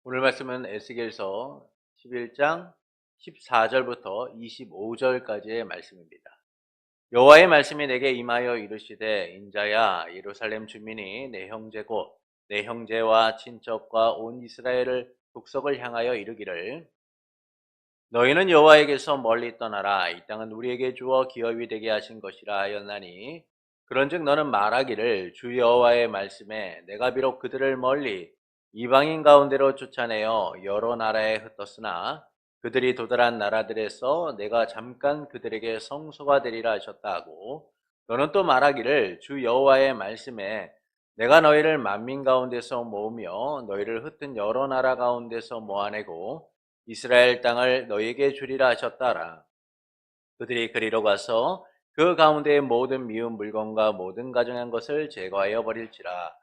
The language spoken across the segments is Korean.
오늘 말씀은 에스겔서 11장 14절부터 25절까지의 말씀입니다. 여호와의 말씀이 내게 임하여 이르시되 인자야 예루살렘 주민이 내 형제고 내 형제와 친척과 온 이스라엘을 북석을 향하여 이르기를 너희는 여호와에게서 멀리 떠나라 이 땅은 우리에게 주어 기업이 되게 하신 것이라 하였나니 그런즉 너는 말하기를 주 여호와의 말씀에 내가 비록 그들을 멀리 이방인 가운데로 쫓아내어 여러 나라에 흩었으나 그들이 도달한 나라들에서 내가 잠깐 그들에게 성소가 되리라 하셨다 하고 너는 또 말하기를 주 여호와의 말씀에 내가 너희를 만민 가운데서 모으며 너희를 흩은 여러 나라 가운데서 모아내고 이스라엘 땅을 너희에게 주리라 하셨다라. 그들이 그리로 가서 그 가운데의 모든 미운 물건과 모든 가증한 것을 제거하여 버릴지라.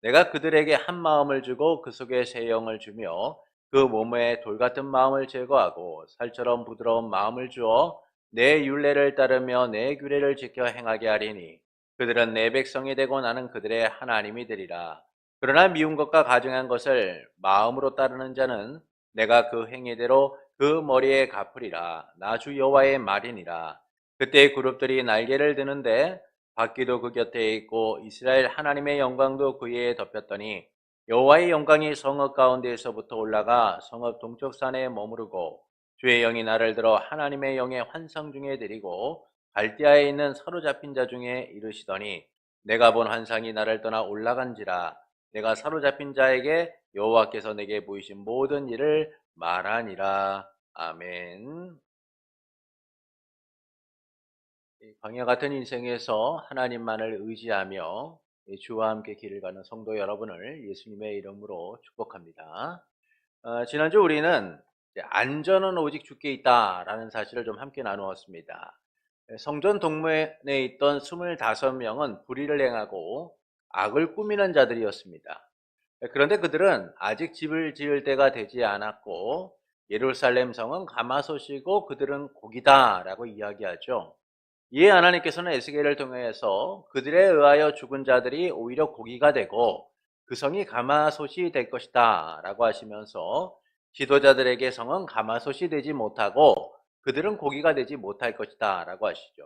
내가 그들에게 한 마음을 주고 그 속에 새 영을 주며 그 몸에 돌 같은 마음을 제거하고 살처럼 부드러운 마음을 주어 내 율례를 따르며 내 규례를 지켜 행하게 하리니 그들은 내 백성이 되고 나는 그들의 하나님이 되리라. 그러나 미운 것과 가증한 것을 마음으로 따르는 자는 내가 그 행위대로 그 머리에 갚으리라. 나 주 여호와의 말이니라. 그때 그룹들이 날개를 드는데 바퀴도 그 곁에 있고 이스라엘 하나님의 영광도 그 위에 덮였더니 여호와의 영광이 성읍 가운데에서부터 올라가 성읍 동쪽 산에 머무르고 주의 영이 나를 들어 하나님의 영의 환상 중에 데리고 갈대아에 있는 사로잡힌 자 중에 이르시더니 내가 본 환상이 나를 떠나 올라간지라. 내가 사로잡힌 자에게 여호와께서 내게 보이신 모든 일을 말하니라. 아멘. 광야 같은 인생에서 하나님만을 의지하며 주와 함께 길을 가는 성도 여러분을 예수님의 이름으로 축복합니다. 지난주 우리는 안전은 오직 주께 있다라는 사실을 좀 함께 나누었습니다. 성전 동문에 있던 25명은 불의를 행하고 악을 꾸미는 자들이었습니다. 그런데 그들은 아직 집을 지을 때가 되지 않았고 예루살렘 성은 가마솥이고 그들은 고기다라고 이야기하죠. 이에 하나님께서는 에스겔을 통해서 그들에 의하여 죽은 자들이 오히려 고기가 되고 그 성이 가마솥이 될 것이다 라고 하시면서 지도자들에게 성은 가마솥이 되지 못하고 그들은 고기가 되지 못할 것이다 라고 하시죠.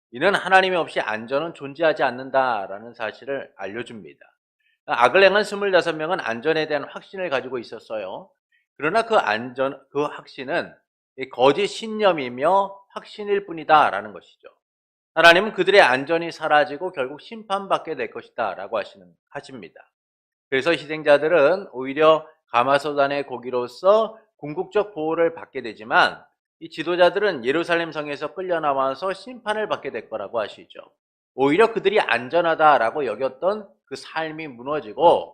이는 하나님이 없이 안전은 존재하지 않는다라는 사실을 알려줍니다. 악을 행한 25명은 안전에 대한 확신을 가지고 있었어요. 그러나 그 확신은 거짓 신념이며 확신일 뿐이다라는 것이죠. 하나님은 그들의 안전이 사라지고 결국 심판받게 될 것이다 라고 하십니다. 그래서 희생자들은 오히려 가마솥 안의 고기로서 궁극적 보호를 받게 되지만 이 지도자들은 예루살렘 성에서 끌려나와서 심판을 받게 될 거라고 하시죠. 오히려 그들이 안전하다라고 여겼던 그 삶이 무너지고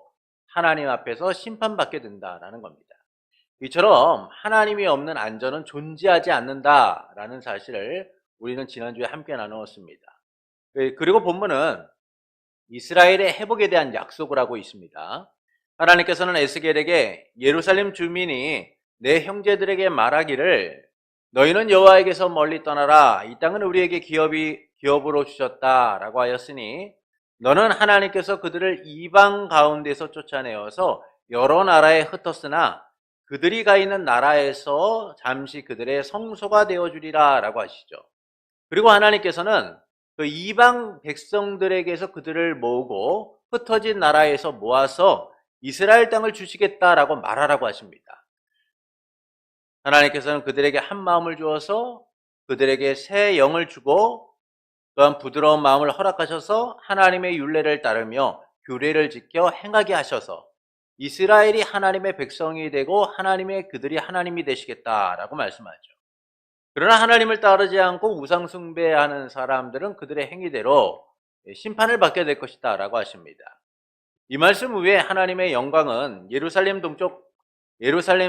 하나님 앞에서 심판받게 된다라는 겁니다. 이처럼 하나님이 없는 안전은 존재하지 않는다라는 사실을 우리는 지난주에 함께 나누었습니다. 그리고 본문은 이스라엘의 회복에 대한 약속을 하고 있습니다. 하나님께서는 에스겔에게 예루살렘 주민이 내 형제들에게 말하기를 너희는 여호와에게서 멀리 떠나라 이 땅은 우리에게 기업으로 주셨다라고 하였으니 너는 하나님께서 그들을 이방 가운데서 쫓아내어서 여러 나라에 흩었으나 그들이 가 있는 나라에서 잠시 그들의 성소가 되어주리라 라고 하시죠. 그리고 하나님께서는 그 이방 백성들에게서 그들을 모으고 흩어진 나라에서 모아서 이스라엘 땅을 주시겠다라고 말하라고 하십니다. 하나님께서는 그들에게 한 마음을 주어서 그들에게 새 영을 주고 또한 부드러운 마음을 허락하셔서 하나님의 율례를 따르며 규례를 지켜 행하게 하셔서 이스라엘이 하나님의 백성이 되고 그들이 하나님이 되시겠다라고 말씀하죠. 그러나 하나님을 따르지 않고 우상 숭배하는 사람들은 그들의 행위대로 심판을 받게 될 것이다 라고 하십니다. 이 말씀 후에 하나님의 영광은 예루살렘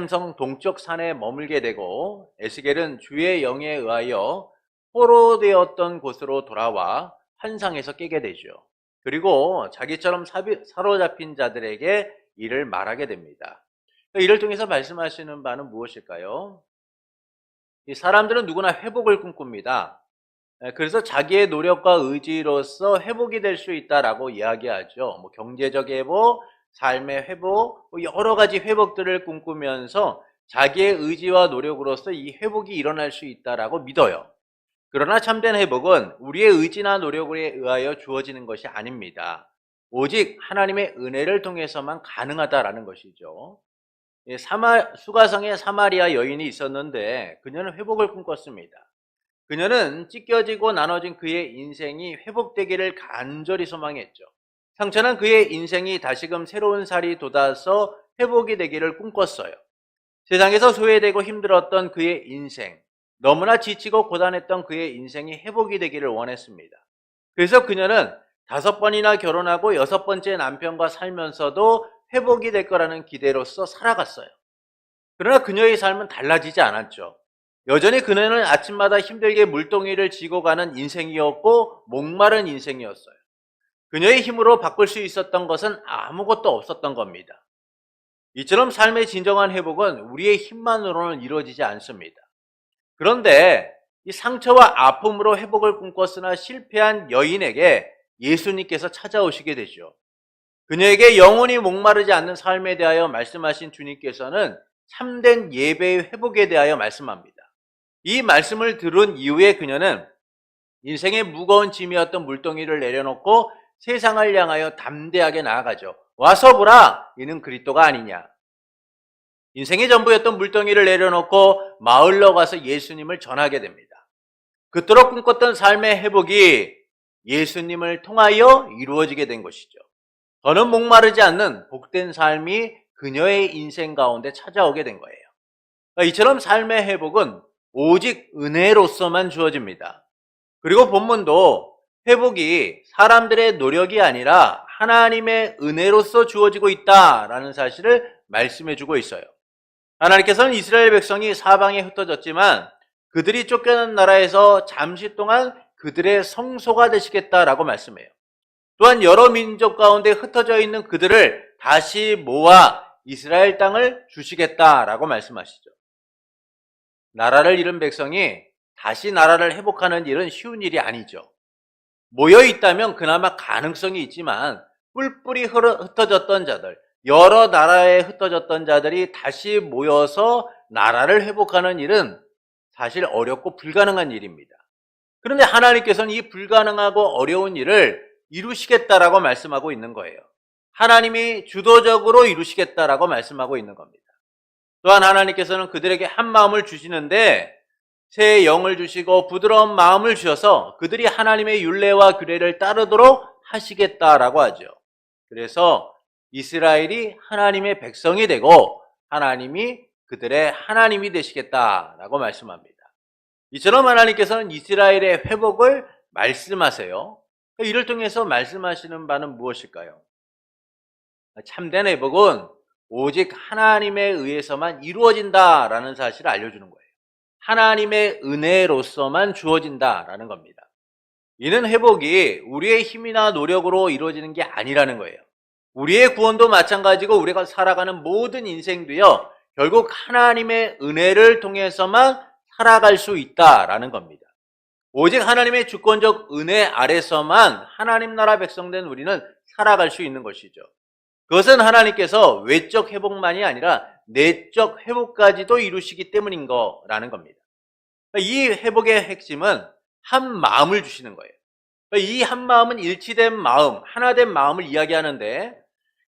성 동쪽 산에 머물게 되고 에스겔은 주의 영에 의하여 포로되었던 곳으로 돌아와 환상에서 깨게 되죠. 그리고 자기처럼 사로잡힌 자들에게 이를 말하게 됩니다. 이를 통해서 말씀하시는 바는 무엇일까요? 이 사람들은 누구나 회복을 꿈꿉니다. 그래서 자기의 노력과 의지로서 회복이 될 수 있다라고 이야기하죠. 경제적 회복, 삶의 회복, 여러 가지 회복들을 꿈꾸면서 자기의 의지와 노력으로서 이 회복이 일어날 수 있다라고 믿어요. 그러나 참된 회복은 우리의 의지나 노력에 의하여 주어지는 것이 아닙니다. 오직 하나님의 은혜를 통해서만 가능하다라는 것이죠. 수가성에 사마리아 여인이 있었는데 그녀는 회복을 꿈꿨습니다. 그녀는 찢겨지고 나눠진 그의 인생이 회복되기를 간절히 소망했죠. 상처난 그의 인생이 다시금 새로운 살이 돋아서 회복이 되기를 꿈꿨어요. 세상에서 소외되고 힘들었던 그의 인생, 너무나 지치고 고단했던 그의 인생이 회복이 되기를 원했습니다. 그래서 그녀는 5번이나 결혼하고 6번째 남편과 살면서도 회복이 될 거라는 기대로서 살아갔어요. 그러나 그녀의 삶은 달라지지 않았죠. 여전히 그녀는 아침마다 힘들게 물동이를 지고 가는 인생이었고 목마른 인생이었어요. 그녀의 힘으로 바꿀 수 있었던 것은 아무것도 없었던 겁니다. 이처럼 삶의 진정한 회복은 우리의 힘만으로는 이루어지지 않습니다. 그런데 이 상처와 아픔으로 회복을 꿈꿨으나 실패한 여인에게 예수님께서 찾아오시게 되죠. 그녀에게 영원히 목마르지 않는 삶에 대하여 말씀하신 주님께서는 참된 예배의 회복에 대하여 말씀합니다. 이 말씀을 들은 이후에 그녀는 인생의 무거운 짐이었던 물동이를 내려놓고 세상을 향하여 담대하게 나아가죠. 와서 보라, 이는 그리스도가 아니냐. 인생의 전부였던 물동이를 내려놓고 마을로 가서 예수님을 전하게 됩니다. 그토록 꿈꿨던 삶의 회복이 예수님을 통하여 이루어지게 된 것이죠. 더는 목마르지 않는 복된 삶이 그녀의 인생 가운데 찾아오게 된 거예요. 이처럼 삶의 회복은 오직 은혜로서만 주어집니다. 그리고 본문도 회복이 사람들의 노력이 아니라 하나님의 은혜로서 주어지고 있다라는 사실을 말씀해 주고 있어요. 하나님께서는 이스라엘 백성이 사방에 흩어졌지만 그들이 쫓겨난 나라에서 잠시 동안 그들의 성소가 되시겠다라고 말씀해요. 또한 여러 민족 가운데 흩어져 있는 그들을 다시 모아 이스라엘 땅을 주시겠다라고 말씀하시죠. 나라를 잃은 백성이 다시 나라를 회복하는 일은 쉬운 일이 아니죠. 모여 있다면 그나마 가능성이 있지만 뿔뿔이 흩어졌던 자들, 여러 나라에 흩어졌던 자들이 다시 모여서 나라를 회복하는 일은 사실 어렵고 불가능한 일입니다. 그런데 하나님께서는 이 불가능하고 어려운 일을 이루시겠다라고 말씀하고 있는 거예요. 하나님이 주도적으로 이루시겠다라고 말씀하고 있는 겁니다. 또한 하나님께서는 그들에게 한 마음을 주시는데 새 영을 주시고 부드러운 마음을 주셔서 그들이 하나님의 율례와 규례를 따르도록 하시겠다라고 하죠. 그래서 이스라엘이 하나님의 백성이 되고 하나님이 그들의 하나님이 되시겠다라고 말씀합니다. 이처럼 하나님께서는 이스라엘의 회복을 말씀하세요. 이를 통해서 말씀하시는 바는 무엇일까요? 참된 회복은 오직 하나님에 의해서만 이루어진다라는 사실을 알려주는 거예요. 하나님의 은혜로서만 주어진다라는 겁니다. 이는 회복이 우리의 힘이나 노력으로 이루어지는 게 아니라는 거예요. 우리의 구원도 마찬가지고 우리가 살아가는 모든 인생도요, 결국 하나님의 은혜를 통해서만 살아갈 수 있다라는 겁니다. 오직 하나님의 주권적 은혜 아래서만 하나님 나라 백성된 우리는 살아갈 수 있는 것이죠. 그것은 하나님께서 외적 회복만이 아니라 내적 회복까지도 이루시기 때문인 거라는 겁니다. 이 회복의 핵심은 한 마음을 주시는 거예요. 이 한 마음은 일치된 마음, 하나된 마음을 이야기하는데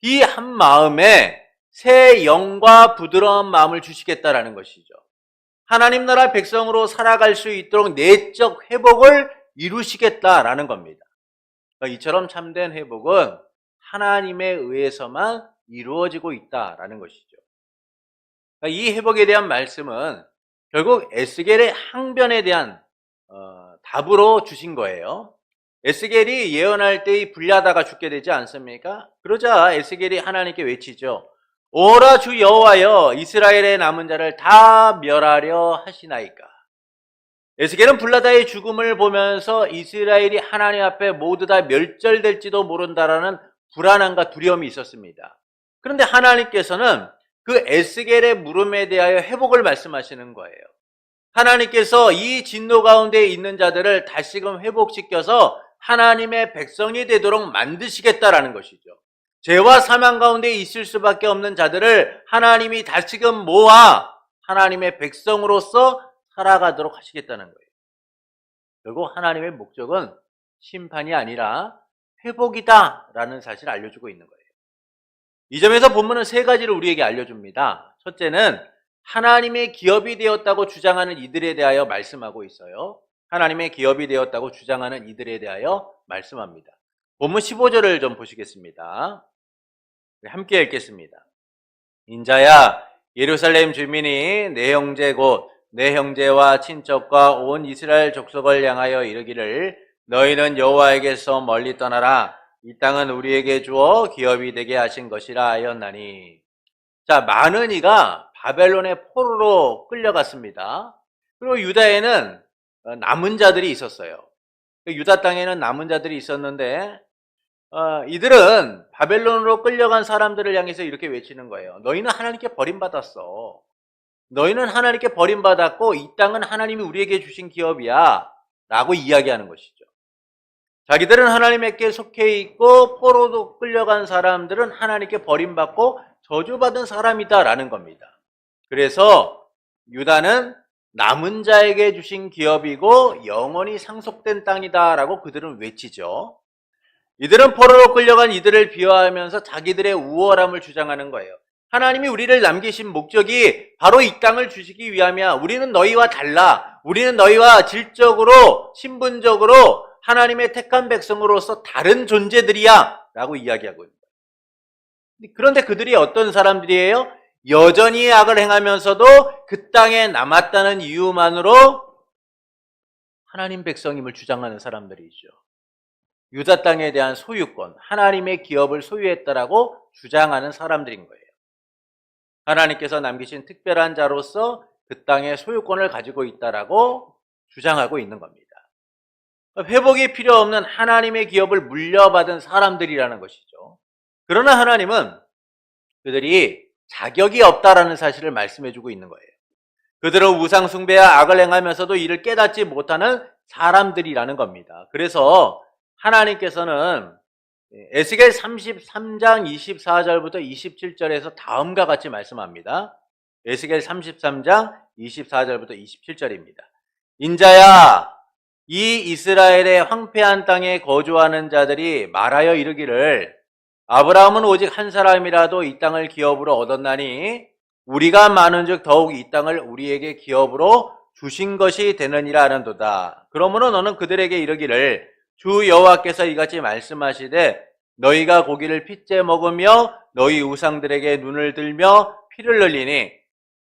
이 한 마음에 새 영과 부드러운 마음을 주시겠다라는 것이죠. 하나님 나라 백성으로 살아갈 수 있도록 내적 회복을 이루시겠다라는 겁니다. 이처럼 참된 회복은 하나님에 의해서만 이루어지고 있다라는 것이죠. 이 회복에 대한 말씀은 결국 에스겔의 항변에 대한 답으로 주신 거예요. 에스겔이 예언할 때 불리하다가 죽게 되지 않습니까? 그러자 에스겔이 하나님께 외치죠. 오라 주 여호와여, 이스라엘의 남은 자를 다 멸하려 하시나이까. 에스겔은 불라다의 죽음을 보면서 이스라엘이 하나님 앞에 모두 다 멸절될지도 모른다라는 불안함과 두려움이 있었습니다. 그런데 하나님께서는 그 에스겔의 물음에 대하여 회복을 말씀하시는 거예요. 하나님께서 이 진노 가운데 있는 자들을 다시금 회복시켜서 하나님의 백성이 되도록 만드시겠다라는 것이죠. 죄와 사망 가운데 있을 수밖에 없는 자들을 하나님이 다시금 모아 하나님의 백성으로서 살아가도록 하시겠다는 거예요. 결국 하나님의 목적은 심판이 아니라 회복이다라는 사실을 알려주고 있는 거예요. 이 점에서 본문은 세 가지를 우리에게 알려줍니다. 첫째는 하나님의 기업이 되었다고 주장하는 이들에 대하여 말씀하고 있어요. 하나님의 기업이 되었다고 주장하는 이들에 대하여 말씀합니다. 본문 15절을 좀 보시겠습니다. 함께 읽겠습니다. 인자야, 예루살렘 주민이 내 형제 곧 내 형제와 친척과 온 이스라엘 족속을 향하여 이르기를 너희는 여호와에게서 멀리 떠나라. 이 땅은 우리에게 주어 기업이 되게 하신 것이라 하였나니. 자, 많은 이가 바벨론의 포로로 끌려갔습니다. 그리고 유다에는 남은 자들이 있었어요. 유다 땅에는 남은 자들이 있었는데 이들은 바벨론으로 끌려간 사람들을 향해서 이렇게 외치는 거예요. 너희는 하나님께 버림받았어. 너희는 하나님께 버림받았고 이 땅은 하나님이 우리에게 주신 기업이야 라고 이야기하는 것이죠. 자기들은 하나님께 속해 있고 포로도 끌려간 사람들은 하나님께 버림받고 저주받은 사람이다 라는 겁니다. 그래서 유다는 남은 자에게 주신 기업이고 영원히 상속된 땅이다 라고 그들은 외치죠. 이들은 포로로 끌려간 이들을 비하하면서 자기들의 우월함을 주장하는 거예요. 하나님이 우리를 남기신 목적이 바로 이 땅을 주시기 위함이야. 우리는 너희와 달라. 우리는 너희와 질적으로, 신분적으로 하나님의 택한 백성으로서 다른 존재들이야 라고 이야기하고 있는 거예요. 그런데 그들이 어떤 사람들이에요? 여전히 악을 행하면서도 그 땅에 남았다는 이유만으로 하나님 백성임을 주장하는 사람들이죠. 유다 땅에 대한 소유권, 하나님의 기업을 소유했다라고 주장하는 사람들인 거예요. 하나님께서 남기신 특별한 자로서 그 땅의 소유권을 가지고 있다라고 주장하고 있는 겁니다. 회복이 필요 없는 하나님의 기업을 물려받은 사람들이라는 것이죠. 그러나 하나님은 그들이 자격이 없다라는 사실을 말씀해주고 있는 거예요. 그들은 우상 숭배와 악을 행하면서도 이를 깨닫지 못하는 사람들이라는 겁니다. 그래서 하나님께서는 에스겔 33장 24절부터 27절에서 다음과 같이 말씀합니다. 에스겔 33장 24절부터 27절입니다. 인자야, 이 이스라엘의 황폐한 땅에 거주하는 자들이 말하여 이르기를 아브라함은 오직 한 사람이라도 이 땅을 기업으로 얻었나니 우리가 많은즉 더욱 이 땅을 우리에게 기업으로 주신 것이 되느니라 하는도다. 그러므로 너는 그들에게 이르기를 주 여호와께서 이같이 말씀하시되 너희가 고기를 핏째 먹으며 너희 우상들에게 눈을 들며 피를 흘리니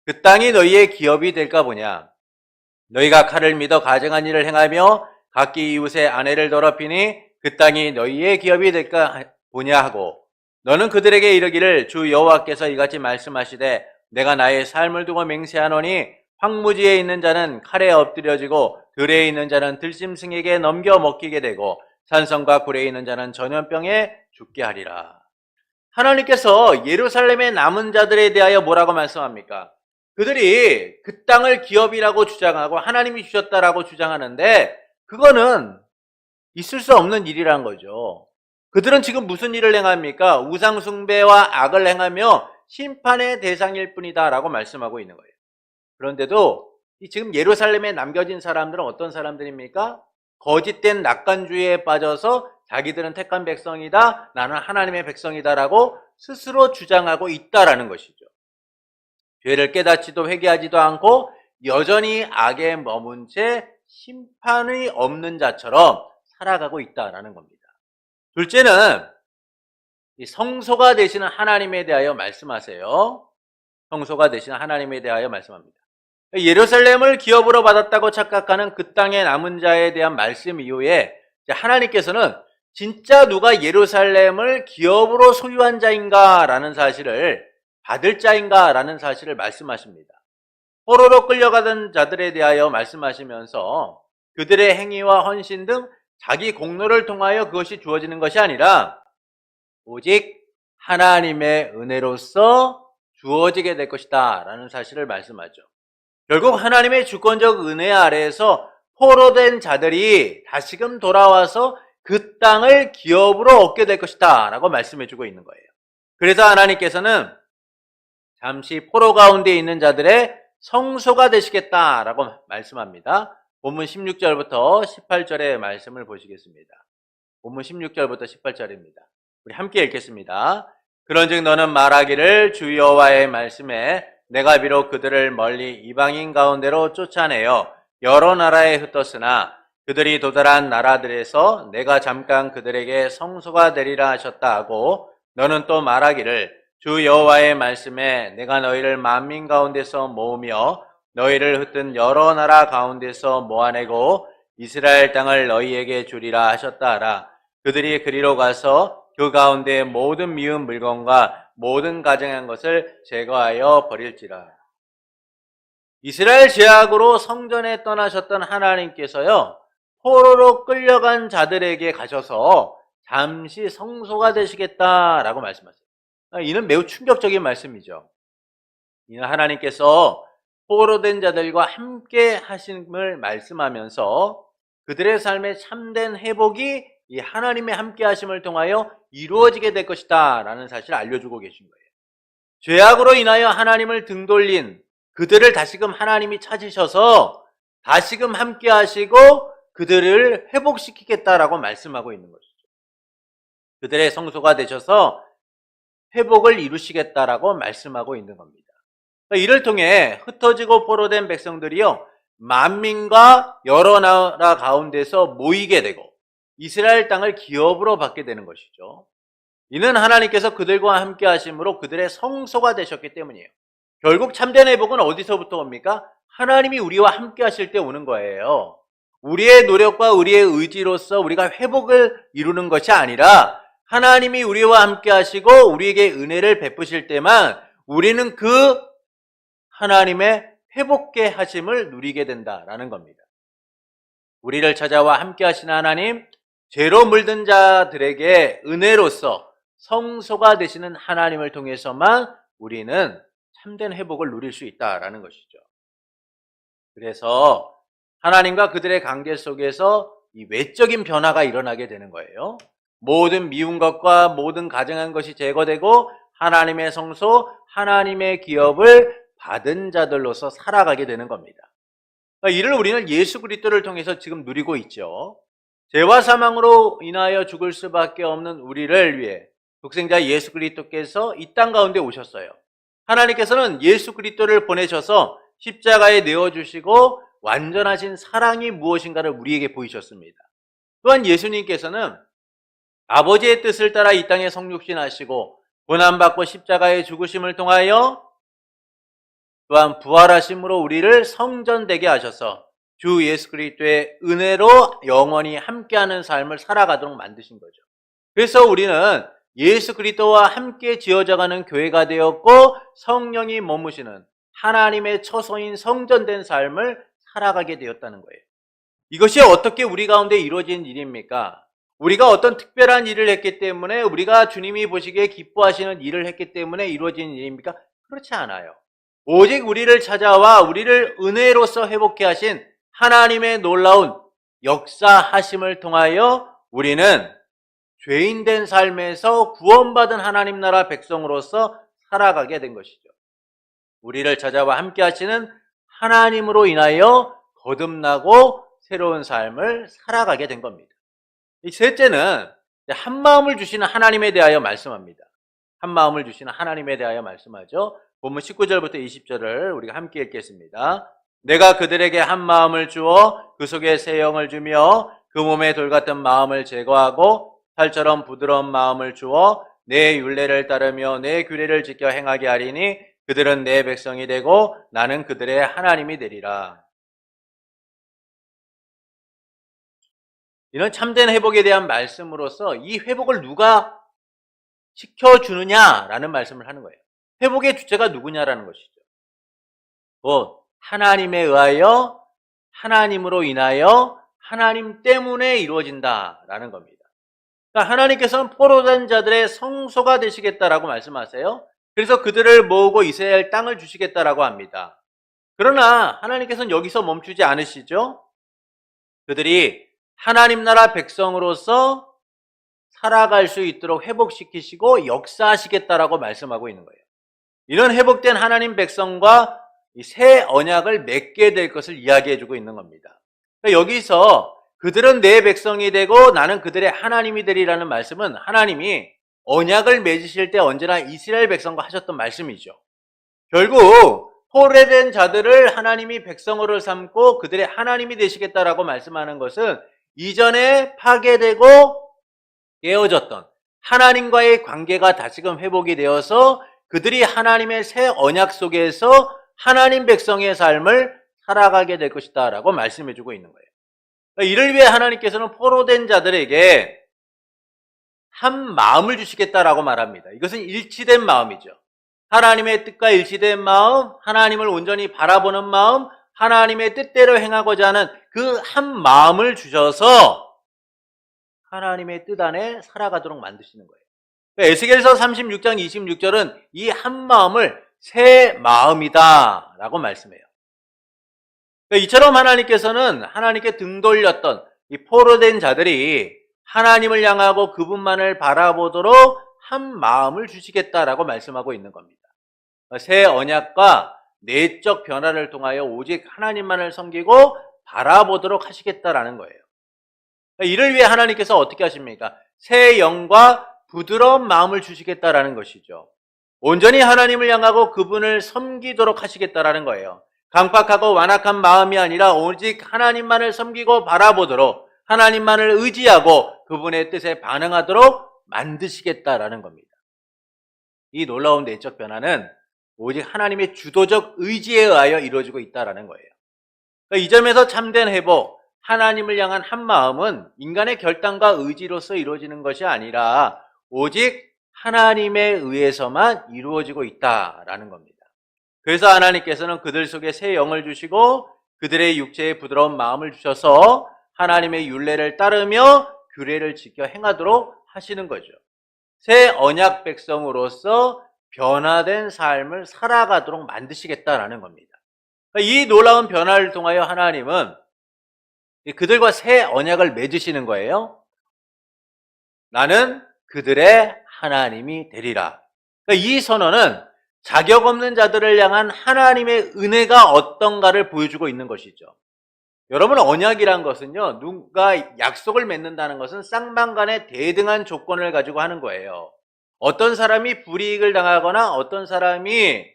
그 땅이 너희의 기업이 될까 보냐. 너희가 칼을 믿어 가증한 일을 행하며 각기 이웃의 아내를 더럽히니 그 땅이 너희의 기업이 될까 보냐 하고 너는 그들에게 이르기를 주 여호와께서 이같이 말씀하시되 내가 나의 삶을 두고 맹세하노니 황무지에 있는 자는 칼에 엎드려지고 들에 있는 자는 들짐승에게 넘겨 먹히게 되고 산성과 굴에 있는 자는 전염병에 죽게 하리라. 하나님께서 예루살렘의 남은 자들에 대하여 뭐라고 말씀합니까? 그들이 그 땅을 기업이라고 주장하고 하나님이 주셨다라고 주장하는데 그거는 있을 수 없는 일이란 거죠. 그들은 지금 무슨 일을 행합니까? 우상 숭배와 악을 행하며 심판의 대상일 뿐이다라고 말씀하고 있는 거예요. 그런데도 지금 예루살렘에 남겨진 사람들은 어떤 사람들입니까? 거짓된 낙관주의에 빠져서 자기들은 택한 백성이다, 나는 하나님의 백성이다라고 스스로 주장하고 있다라는 것이죠. 죄를 깨닫지도 회개하지도 않고 여전히 악에 머문 채 심판이 없는 자처럼 살아가고 있다라는 겁니다. 둘째는 성소가 되시는 하나님에 대하여 말씀하세요. 성소가 되시는 하나님에 대하여 말씀합니다. 예루살렘을 기업으로 받았다고 착각하는 그 땅의 남은 자에 대한 말씀 이후에 하나님께서는 진짜 누가 예루살렘을 기업으로 소유한 자인가라는 사실을 받을 자인가라는 사실을 말씀하십니다. 포로로 끌려가던 자들에 대하여 말씀하시면서 그들의 행위와 헌신 등 자기 공로를 통하여 그것이 주어지는 것이 아니라 오직 하나님의 은혜로서 주어지게 될 것이다 라는 사실을 말씀하죠. 결국 하나님의 주권적 은혜 아래에서 포로된 자들이 다시금 돌아와서 그 땅을 기업으로 얻게 될 것이다 라고 말씀해주고 있는 거예요. 그래서 하나님께서는 잠시 포로 가운데 있는 자들의 성소가 되시겠다라고 말씀합니다. 본문 16절부터 18절의 말씀을 보시겠습니다. 본문 16절부터 18절입니다. 우리 함께 읽겠습니다. 그런즉 너는 말하기를 주 여호와의 말씀에 내가 비록 그들을 멀리 이방인 가운데로 쫓아내어 여러 나라에 흩었으나 그들이 도달한 나라들에서 내가 잠깐 그들에게 성소가 되리라 하셨다 하고 너는 또 말하기를 주 여호와의 말씀에 내가 너희를 만민 가운데서 모으며 너희를 흩은 여러 나라 가운데서 모아내고 이스라엘 땅을 너희에게 주리라 하셨다 하라. 그들이 그리로 가서 그 가운데 모든 미운 물건과 모든 가증한 것을 제거하여 버릴지라. 이스라엘 제약으로 성전에 떠나셨던 하나님께서요, 포로로 끌려간 자들에게 가셔서 잠시 성소가 되시겠다라고 말씀하세요. 이는 매우 충격적인 말씀이죠. 이는 하나님께서 포로된 자들과 함께 하심을 말씀하면서 그들의 삶의 참된 회복이 이 하나님의 함께 하심을 통하여 이루어지게 될 것이다 라는 사실을 알려주고 계신 거예요. 죄악으로 인하여 하나님을 등돌린 그들을 다시금 하나님이 찾으셔서 다시금 함께 하시고 그들을 회복시키겠다라고 말씀하고 있는 것이죠. 그들의 성소가 되셔서 회복을 이루시겠다라고 말씀하고 있는 겁니다. 이를 통해 흩어지고 포로된 백성들이요, 만민과 여러 나라 가운데서 모이게 되고 이스라엘 땅을 기업으로 받게 되는 것이죠. 이는 하나님께서 그들과 함께 하심으로 그들의 성소가 되셨기 때문이에요. 결국 참된 회복은 어디서부터 옵니까? 하나님이 우리와 함께 하실 때 오는 거예요. 우리의 노력과 우리의 의지로서 우리가 회복을 이루는 것이 아니라 하나님이 우리와 함께 하시고 우리에게 은혜를 베푸실 때만 우리는 그 하나님의 회복케 하심을 누리게 된다라는 겁니다. 우리를 찾아와 함께 하신 하나님, 죄로 물든 자들에게 은혜로서 성소가 되시는 하나님을 통해서만 우리는 참된 회복을 누릴 수 있다라는 것이죠. 그래서 하나님과 그들의 관계 속에서 이 외적인 변화가 일어나게 되는 거예요. 모든 미운 것과 모든 가증한 것이 제거되고 하나님의 성소, 하나님의 기업을 받은 자들로서 살아가게 되는 겁니다. 이를 우리는 예수 그리스도를 통해서 지금 누리고 있죠. 죄와 사망으로 인하여 죽을 수밖에 없는 우리를 위해 독생자 예수 그리스도께서 이 땅 가운데 오셨어요. 하나님께서는 예수 그리스도를 보내셔서 십자가에 내어주시고 완전하신 사랑이 무엇인가를 우리에게 보이셨습니다. 또한 예수님께서는 아버지의 뜻을 따라 이 땅에 성육신하시고 고난받고 십자가에 죽으심을 통하여 또한 부활하심으로 우리를 성전되게 하셔서 주 예수 그리스도의 은혜로 영원히 함께하는 삶을 살아가도록 만드신 거죠. 그래서 우리는 예수 그리스도와 함께 지어져가는 교회가 되었고 성령이 머무시는 하나님의 처소인 성전된 삶을 살아가게 되었다는 거예요. 이것이 어떻게 우리 가운데 이루어진 일입니까? 우리가 어떤 특별한 일을 했기 때문에, 우리가 주님이 보시기에 기뻐하시는 일을 했기 때문에 이루어진 일입니까? 그렇지 않아요. 오직 우리를 찾아와 우리를 은혜로서 회복해 하신 하나님의 놀라운 역사하심을 통하여 우리는 죄인된 삶에서 구원받은 하나님 나라 백성으로서 살아가게 된 것이죠. 우리를 찾아와 함께 하시는 하나님으로 인하여 거듭나고 새로운 삶을 살아가게 된 겁니다. 이 셋째는 한 마음을 주시는 하나님에 대하여 말씀합니다. 한 마음을 주시는 하나님에 대하여 말씀하죠. 본문 19절부터 20절을 우리가 함께 읽겠습니다. 내가 그들에게 한 마음을 주어 그 속에 새 영을 주며 그 몸에 돌 같은 마음을 제거하고 살처럼 부드러운 마음을 주어 내 율례를 따르며 내 규례를 지켜 행하게 하리니 그들은 내 백성이 되고 나는 그들의 하나님이 되리라. 이런 참된 회복에 대한 말씀으로서 이 회복을 누가 시켜주느냐라는 말씀을 하는 거예요. 회복의 주체가 누구냐라는 것이죠. 곧 하나님에 의하여, 하나님으로 인하여, 하나님 때문에 이루어진다라는 겁니다. 그러니까 하나님께서는 포로된 자들의 성소가 되시겠다라고 말씀하세요. 그래서 그들을 모으고 이스라엘 땅을 주시겠다라고 합니다. 그러나 하나님께서는 여기서 멈추지 않으시죠. 그들이 하나님 나라 백성으로서 살아갈 수 있도록 회복시키시고 역사하시겠다라고 말씀하고 있는 거예요. 이런 회복된 하나님 백성과 새 언약을 맺게 될 것을 이야기해주고 있는 겁니다. 그러니까 여기서 그들은 내 백성이 되고 나는 그들의 하나님이 되리라는 말씀은 하나님이 언약을 맺으실 때 언제나 이스라엘 백성과 하셨던 말씀이죠. 결국 포로된 자들을 하나님이 백성으로 삼고 그들의 하나님이 되시겠다라고 말씀하는 것은 이전에 파괴되고 깨어졌던 하나님과의 관계가 다시금 회복이 되어서 그들이 하나님의 새 언약 속에서 하나님 백성의 삶을 살아가게 될 것이다 라고 말씀해주고 있는 거예요. 그러니까 이를 위해 하나님께서는 포로된 자들에게 한 마음을 주시겠다라고 말합니다. 이것은 일치된 마음이죠. 하나님의 뜻과 일치된 마음, 하나님을 온전히 바라보는 마음, 하나님의 뜻대로 행하고자 하는 그 한 마음을 주셔서 하나님의 뜻 안에 살아가도록 만드시는 거예요. 에스겔서 36장 26절은 이 한 마음을 새 마음이다 라고 말씀해요. 이처럼 하나님께서는 하나님께 등 돌렸던 이 포로된 자들이 하나님을 향하고 그분만을 바라보도록 한 마음을 주시겠다라고 말씀하고 있는 겁니다. 새 언약과 내적 변화를 통하여 오직 하나님만을 섬기고 바라보도록 하시겠다라는 거예요. 이를 위해 하나님께서 어떻게 하십니까? 새 영과 부드러운 마음을 주시겠다라는 것이죠. 온전히 하나님을 향하고 그분을 섬기도록 하시겠다라는 거예요. 강팍하고 완악한 마음이 아니라 오직 하나님만을 섬기고 바라보도록 하나님만을 의지하고 그분의 뜻에 반응하도록 만드시겠다라는 겁니다. 이 놀라운 내적 변화는 오직 하나님의 주도적 의지에 의하여 이루어지고 있다는 거예요. 그러니까 이 점에서 참된 회복, 하나님을 향한 한 마음은 인간의 결단과 의지로서 이루어지는 것이 아니라 오직 하나님에 의해서만 이루어지고 있다라는 겁니다. 그래서 하나님께서는 그들 속에 새 영을 주시고 그들의 육체에 부드러운 마음을 주셔서 하나님의 율례를 따르며 규례를 지켜 행하도록 하시는 거죠. 새 언약 백성으로서 변화된 삶을 살아가도록 만드시겠다라는 겁니다. 이 놀라운 변화를 통하여 하나님은 그들과 새 언약을 맺으시는 거예요. 나는 그들의 하나님이 되리라. 이 선언은 자격 없는 자들을 향한 하나님의 은혜가 어떤가를 보여주고 있는 것이죠. 여러분, 언약이란 것은요, 누가 약속을 맺는다는 것은 쌍방간의 대등한 조건을 가지고 하는 거예요. 어떤 사람이 불이익을 당하거나 어떤 사람이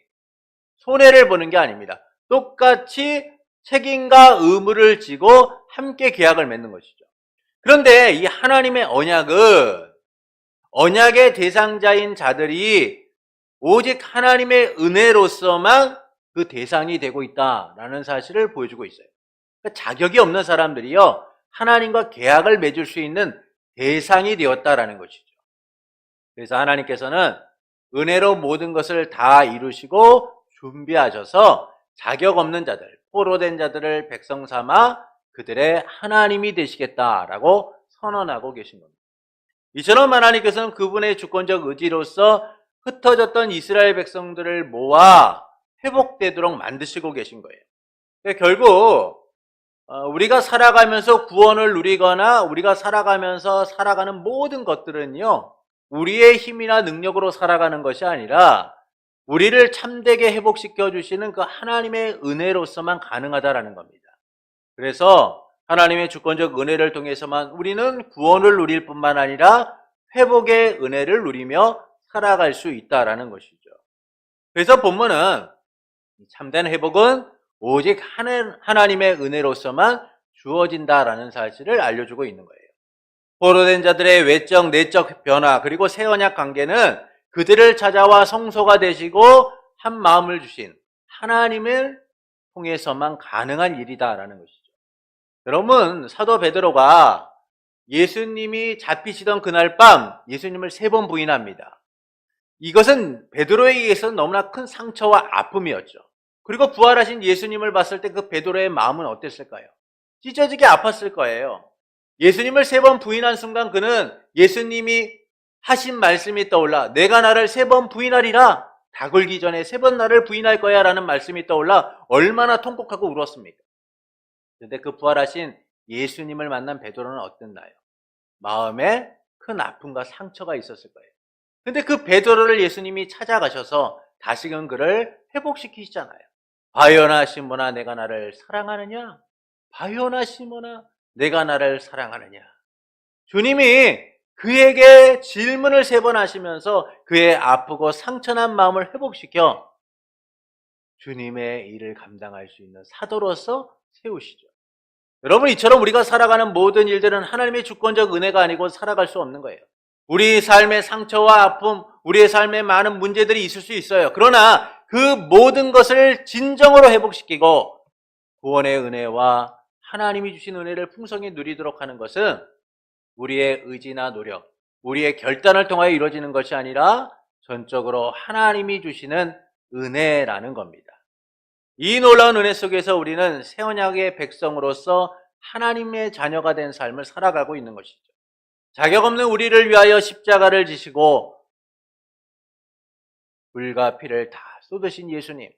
손해를 보는 게 아닙니다. 똑같이 책임과 의무를 지고 함께 계약을 맺는 것이죠. 그런데 이 하나님의 언약은 언약의 대상자인 자들이 오직 하나님의 은혜로서만 그 대상이 되고 있다라는 사실을 보여주고 있어요. 그러니까 자격이 없는 사람들이요, 하나님과 계약을 맺을 수 있는 대상이 되었다라는 것이죠. 그래서 하나님께서는 은혜로 모든 것을 다 이루시고 준비하셔서 자격 없는 자들, 포로된 자들을 백성 삼아 그들의 하나님이 되시겠다라고 선언하고 계신 겁니다. 이처럼 하나님께서는 그분의 주권적 의지로서 흩어졌던 이스라엘 백성들을 모아 회복되도록 만드시고 계신 거예요. 결국 우리가 살아가면서 구원을 누리거나 우리가 살아가면서 살아가는 모든 것들은요, 우리의 힘이나 능력으로 살아가는 것이 아니라 우리를 참되게 회복시켜 주시는 그 하나님의 은혜로서만 가능하다라는 겁니다. 그래서 하나님의 주권적 은혜를 통해서만 우리는 구원을 누릴 뿐만 아니라 회복의 은혜를 누리며 살아갈 수 있다라는 것이죠. 그래서 본문은 참된 회복은 오직 하나님의 은혜로서만 주어진다라는 사실을 알려주고 있는 거예요. 포로된 자들의 외적, 내적 변화, 그리고 새 언약 관계는 그들을 찾아와 성소가 되시고 한 마음을 주신 하나님을 통해서만 가능한 일이다라는 것이죠. 여러분, 사도 베드로가 예수님이 잡히시던 그날 밤 예수님을 3번 부인합니다. 이것은 베드로에게 있어서 너무나 큰 상처와 아픔이었죠. 그리고 부활하신 예수님을 봤을 때 그 베드로의 마음은 어땠을까요? 찢어지게 아팠을 거예요. 예수님을 3번 부인한 순간 그는 예수님이 하신 말씀이 떠올라, 내가 나를 3번 부인하리라, 다 굴기 전에 3번 나를 부인할 거야 라는 말씀이 떠올라 얼마나 통곡하고 울었습니까? 그런데 그 부활하신 예수님을 만난 베드로는 어땠나요? 마음에 큰 아픔과 상처가 있었을 거예요. 근데 그 베드로를 예수님이 찾아가셔서 다시금 그를 회복시키시잖아요. 바요나 시모나 내가 나를 사랑하느냐? 바요나 시모나 내가 나를 사랑하느냐? 주님이 그에게 질문을 3번 하시면서 그의 아프고 상처난 마음을 회복시켜 주님의 일을 감당할 수 있는 사도로서 세우시죠. 여러분, 이처럼 우리가 살아가는 모든 일들은 하나님의 주권적 은혜가 아니고 살아갈 수 없는 거예요. 우리 삶의 상처와 아픔, 우리의 삶에 많은 문제들이 있을 수 있어요. 그러나 그 모든 것을 진정으로 회복시키고 구원의 은혜와 하나님이 주신 은혜를 풍성히 누리도록 하는 것은 우리의 의지나 노력, 우리의 결단을 통하여 이루어지는 것이 아니라 전적으로 하나님이 주시는 은혜라는 겁니다. 이 놀라운 은혜 속에서 우리는 새 언약의 백성으로서 하나님의 자녀가 된 삶을 살아가고 있는 것이죠. 자격 없는 우리를 위하여 십자가를 지시고 불과 피를 다 쏟으신 예수님,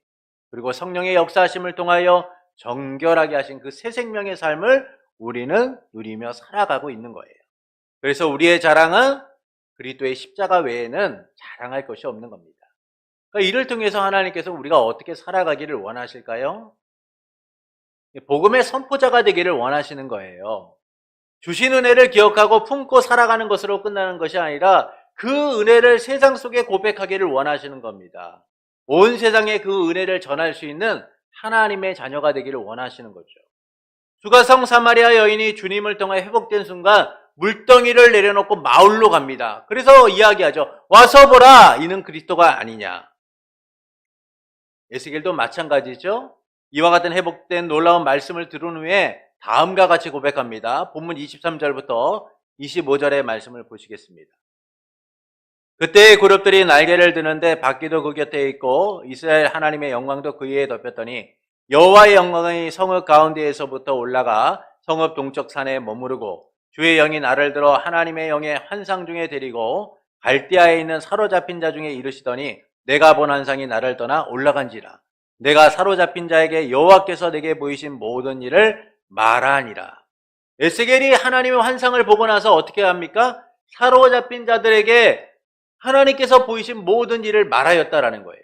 그리고 성령의 역사하심을 통하여 정결하게 하신 그 새 생명의 삶을 우리는 누리며 살아가고 있는 거예요. 그래서 우리의 자랑은 그리스도의 십자가 외에는 자랑할 것이 없는 겁니다. 그러니까 이를 통해서 하나님께서 우리가 어떻게 살아가기를 원하실까요? 복음의 선포자가 되기를 원하시는 거예요. 주신 은혜를 기억하고 품고 살아가는 것으로 끝나는 것이 아니라 그 은혜를 세상 속에 고백하기를 원하시는 겁니다. 온 세상에 그 은혜를 전할 수 있는 하나님의 자녀가 되기를 원하시는 거죠. 수가성 사마리아 여인이 주님을 통해 회복된 순간 물덩이를 내려놓고 마을로 갑니다. 그래서 이야기하죠. 와서 보라, 이는 그리스도가 아니냐. 에스겔도 마찬가지죠. 이와 같은 회복된 놀라운 말씀을 들은 후에 다음과 같이 고백합니다. 본문 23절부터 25절의 말씀을 보시겠습니다. 그때의 그룹들이 날개를 드는데 바퀴도 그 곁에 있고 이스라엘 하나님의 영광도 그 위에 덮였더니 여호와의 영광이 성읍 가운데에서부터 올라가 성읍 동쪽 산에 머무르고 주의 영이 나를 들어 하나님의 영의 환상 중에 데리고 갈대아에 있는 사로잡힌 자 중에 이르시더니 내가 본 환상이 나를 떠나 올라간지라. 내가 사로잡힌 자에게 여호와께서 내게 보이신 모든 일을 말하니라. 에스겔이 하나님의 환상을 보고 나서 어떻게 합니까? 사로잡힌 자들에게 하나님께서 보이신 모든 일을 말하였다라는 거예요.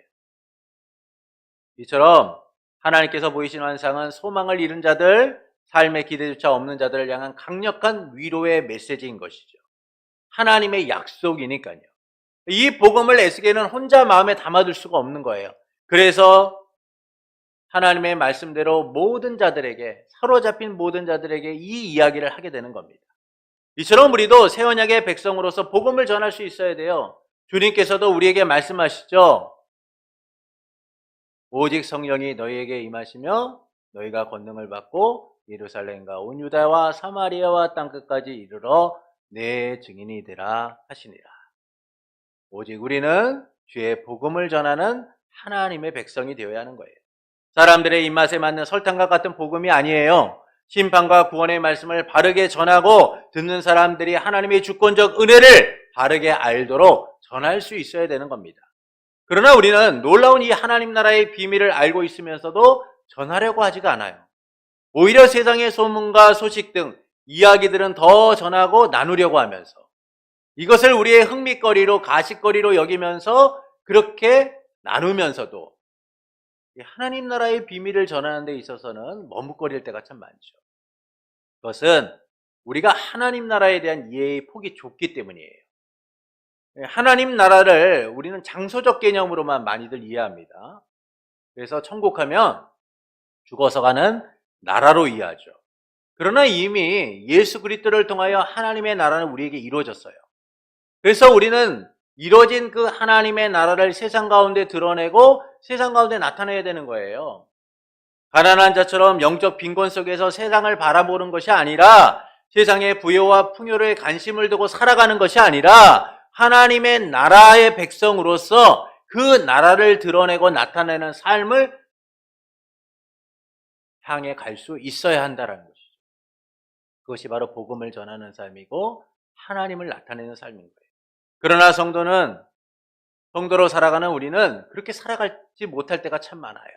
이처럼 하나님께서 보이신 환상은 소망을 잃은 자들, 삶의 기대조차 없는 자들을 향한 강력한 위로의 메시지인 것이죠. 하나님의 약속이니까요. 이 복음을 에스겔은 혼자 마음에 담아둘 수가 없는 거예요. 그래서 하나님의 말씀대로 모든 자들에게, 사로잡힌 모든 자들에게 이 이야기를 하게 되는 겁니다. 이처럼 우리도 새 언약의 백성으로서 복음을 전할 수 있어야 돼요. 주님께서도 우리에게 말씀하시죠. 오직 성령이 너희에게 임하시며 너희가 권능을 받고 예루살렘과 온 유다와 사마리아와 땅끝까지 이르러 내 증인이 되라 하시니라. 오직 우리는 주의 복음을 전하는 하나님의 백성이 되어야 하는 거예요. 사람들의 입맛에 맞는 설탕과 같은 복음이 아니에요. 심판과 구원의 말씀을 바르게 전하고 듣는 사람들이 하나님의 주권적 은혜를 바르게 알도록 전할 수 있어야 되는 겁니다. 그러나 우리는 놀라운 이 하나님 나라의 비밀을 알고 있으면서도 전하려고 하지가 않아요. 오히려 세상의 소문과 소식 등 이야기들은 더 전하고 나누려고 하면서 이것을 우리의 흥미거리로 가십거리로 여기면서 그렇게 나누면서도 하나님 나라의 비밀을 전하는 데 있어서는 머뭇거릴 때가 참 많죠. 그것은 우리가 하나님 나라에 대한 이해의 폭이 좁기 때문이에요. 하나님 나라를 우리는 장소적 개념으로만 많이들 이해합니다. 그래서 천국하면 죽어서 가는 나라로 이해하죠. 그러나 이미 예수 그리스도를 통하여 하나님의 나라는 우리에게 이루어졌어요. 그래서 우리는 이루어진 그 하나님의 나라를 세상 가운데 드러내고 세상 가운데 나타내야 되는 거예요. 가난한 자처럼 영적 빈곤 속에서 세상을 바라보는 것이 아니라 세상의 부요와 풍요로에 관심을 두고 살아가는 것이 아니라 하나님의 나라의 백성으로서 그 나라를 드러내고 나타내는 삶을 향해 갈 수 있어야 한다는 것이죠. 그것이 바로 복음을 전하는 삶이고 하나님을 나타내는 삶인 거예요. 그러나 성도로 살아가는 우리는 그렇게 살아가지 못할 때가 참 많아요.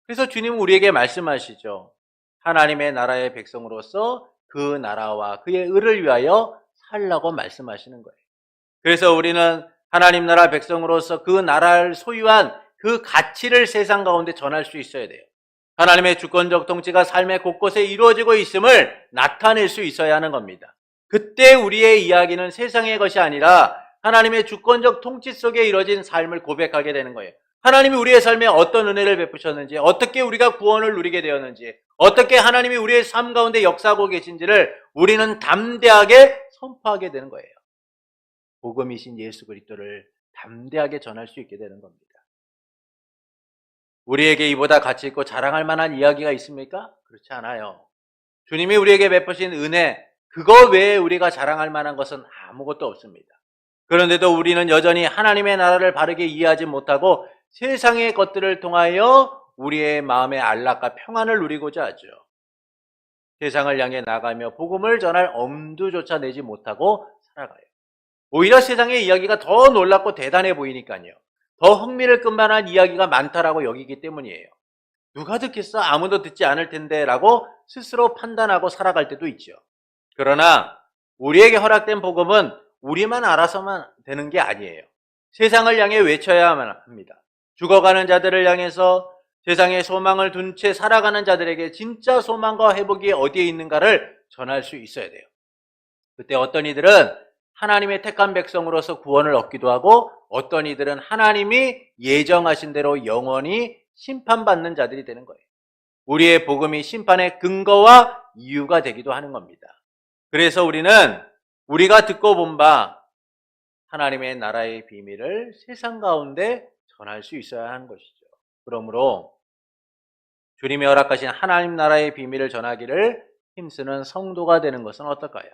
그래서 주님은 우리에게 말씀하시죠. 하나님의 나라의 백성으로서 그 나라와 그의 의를 위하여 살라고 말씀하시는 거예요. 그래서 우리는 하나님 나라 백성으로서 그 나라를 소유한 그 가치를 세상 가운데 전할 수 있어야 돼요. 하나님의 주권적 통치가 삶의 곳곳에 이루어지고 있음을 나타낼 수 있어야 하는 겁니다. 그때 우리의 이야기는 세상의 것이 아니라 하나님의 주권적 통치 속에 이루어진 삶을 고백하게 되는 거예요. 하나님이 우리의 삶에 어떤 은혜를 베푸셨는지, 어떻게 우리가 구원을 누리게 되었는지, 어떻게 하나님이 우리의 삶 가운데 역사하고 계신지를 우리는 담대하게 선포하게 되는 거예요. 복음이신 예수 그리스도를 담대하게 전할 수 있게 되는 겁니다. 우리에게 이보다 가치 있고 자랑할 만한 이야기가 있습니까? 그렇지 않아요. 주님이 우리에게 베푸신 은혜, 그거 외에 우리가 자랑할 만한 것은 아무것도 없습니다. 그런데도 우리는 여전히 하나님의 나라를 바르게 이해하지 못하고 세상의 것들을 통하여 우리의 마음의 안락과 평안을 누리고자 하죠. 세상을 향해 나가며 복음을 전할 엄두조차 내지 못하고 살아가요. 오히려 세상의 이야기가 더 놀랍고 대단해 보이니까요. 더 흥미를 끌만한 이야기가 많다라고 여기기 때문이에요. 누가 듣겠어? 아무도 듣지 않을 텐데 라고 스스로 판단하고 살아갈 때도 있죠. 그러나 우리에게 허락된 복음은 우리만 알아서만 되는 게 아니에요. 세상을 향해 외쳐야만 합니다. 죽어가는 자들을 향해서 세상에 소망을 둔 채 살아가는 자들에게 진짜 소망과 회복이 어디에 있는가를 전할 수 있어야 돼요. 그때 어떤 이들은 하나님의 택한 백성으로서 구원을 얻기도 하고 어떤 이들은 하나님이 예정하신 대로 영원히 심판받는 자들이 되는 거예요. 우리의 복음이 심판의 근거와 이유가 되기도 하는 겁니다. 그래서 우리는 우리가 듣고 본 바 하나님의 나라의 비밀을 세상 가운데 전할 수 있어야 하는 것이죠. 그러므로 주님이 허락하신 하나님 나라의 비밀을 전하기를 힘쓰는 성도가 되는 것은 어떨까요?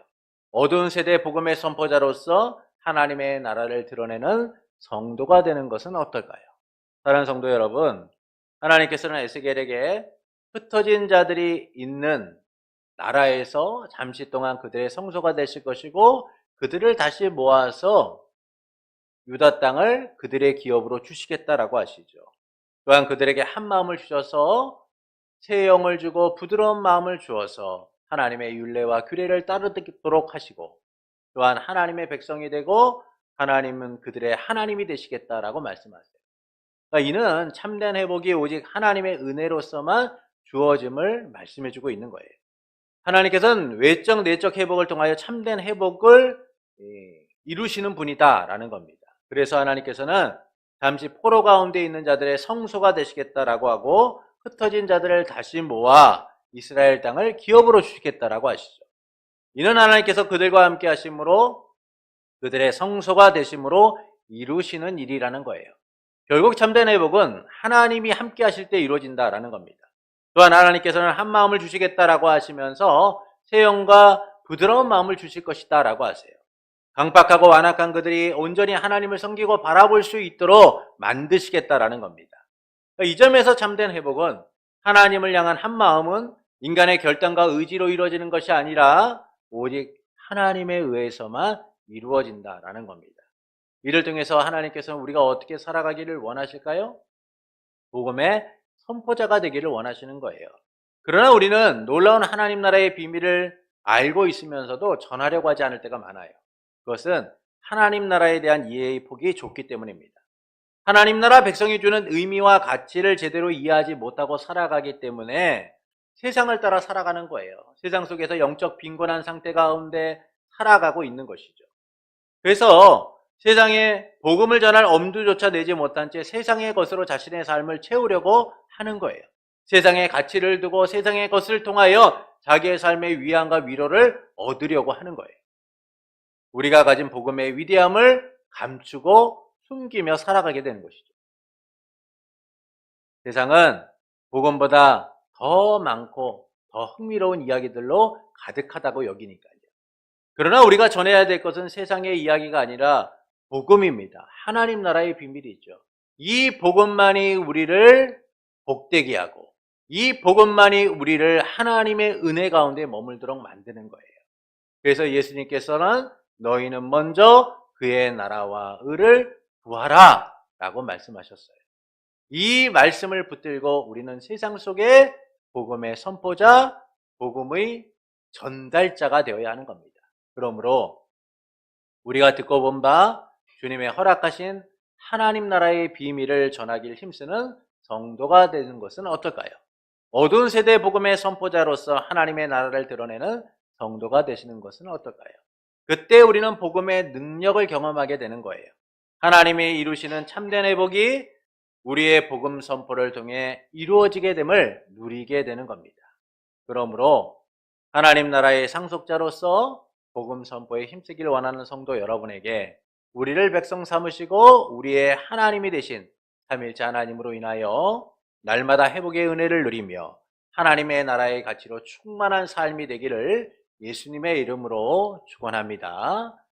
어두운 세대 복음의 선포자로서 하나님의 나라를 드러내는 성도가 되는 것은 어떨까요? 사랑하는 성도 여러분, 하나님께서는 에스겔에게 흩어진 자들이 있는 나라에서 잠시 동안 그들의 성소가 되실 것이고 그들을 다시 모아서 유다 땅을 그들의 기업으로 주시겠다라고 하시죠. 또한 그들에게 한 마음을 주셔서 새 영을 주고 부드러운 마음을 주어서 하나님의 율례와 규례를 따르도록 하시고 또한 하나님의 백성이 되고 하나님은 그들의 하나님이 되시겠다라고 말씀하세요. 그러니까 이는 참된 회복이 오직 하나님의 은혜로서만 주어짐을 말씀해주고 있는 거예요. 하나님께서는 외적 내적 회복을 통하여 참된 회복을 이루시는 분이다라는 겁니다. 그래서 하나님께서는 잠시 포로 가운데 있는 자들의 성소가 되시겠다라고 하고 흩어진 자들을 다시 모아 이스라엘 땅을 기업으로 주시겠다라고 하시죠. 이는 하나님께서 그들과 함께 하심으로 그들의 성소가 되심으로 이루시는 일이라는 거예요. 결국 참된 회복은 하나님이 함께 하실 때 이루어진다라는 겁니다. 또한 하나님께서는 한 마음을 주시겠다라고 하시면서 새 영과 부드러운 마음을 주실 것이다라고 하세요. 강팍하고 완악한 그들이 온전히 하나님을 섬기고 바라볼 수 있도록 만드시겠다라는 겁니다. 이 점에서 참된 회복은 하나님을 향한 한 마음은 인간의 결단과 의지로 이루어지는 것이 아니라 오직 하나님에 의해서만 이루어진다라는 겁니다. 이를 통해서 하나님께서는 우리가 어떻게 살아가기를 원하실까요? 복음의 선포자가 되기를 원하시는 거예요. 그러나 우리는 놀라운 하나님 나라의 비밀을 알고 있으면서도 전하려고 하지 않을 때가 많아요. 그것은 하나님 나라에 대한 이해의 폭이 좁기 때문입니다. 하나님 나라 백성이 주는 의미와 가치를 제대로 이해하지 못하고 살아가기 때문에 세상을 따라 살아가는 거예요. 세상 속에서 영적 빈곤한 상태 가운데 살아가고 있는 것이죠. 그래서 세상에 복음을 전할 엄두조차 내지 못한 채 세상의 것으로 자신의 삶을 채우려고 하는 거예요. 세상의 가치를 두고 세상의 것을 통하여 자기의 삶의 위안과 위로를 얻으려고 하는 거예요. 우리가 가진 복음의 위대함을 감추고 숨기며 살아가게 되는 것이죠. 세상은 복음보다 더 많고 더 흥미로운 이야기들로 가득하다고 여기니까요. 그러나 우리가 전해야 될 것은 세상의 이야기가 아니라 복음입니다. 하나님 나라의 비밀이죠. 이 복음만이 우리를 복되게 하고 이 복음만이 우리를 하나님의 은혜 가운데 머물도록 만드는 거예요. 그래서 예수님께서는 너희는 먼저 그의 나라와 의를 구하라 라고 말씀하셨어요. 이 말씀을 붙들고 우리는 세상 속에 복음의 선포자, 복음의 전달자가 되어야 하는 겁니다. 그러므로 우리가 듣고 본 바 주님의 허락하신 하나님 나라의 비밀을 전하길 힘쓰는 성도가 되는 것은 어떨까요? 어두운 세대 복음의 선포자로서 하나님의 나라를 드러내는 성도가 되시는 것은 어떨까요? 그때 우리는 복음의 능력을 경험하게 되는 거예요. 하나님이 이루시는 참된 회복이 우리의 복음 선포를 통해 이루어지게 됨을 누리게 되는 겁니다. 그러므로 하나님 나라의 상속자로서 복음 선포에 힘쓰기를 원하는 성도 여러분에게 우리를 백성 삼으시고 우리의 하나님이 되신 삼일째 하나님으로 인하여 날마다 회복의 은혜를 누리며 하나님의 나라의 가치로 충만한 삶이 되기를 예수님의 이름으로 축원합니다.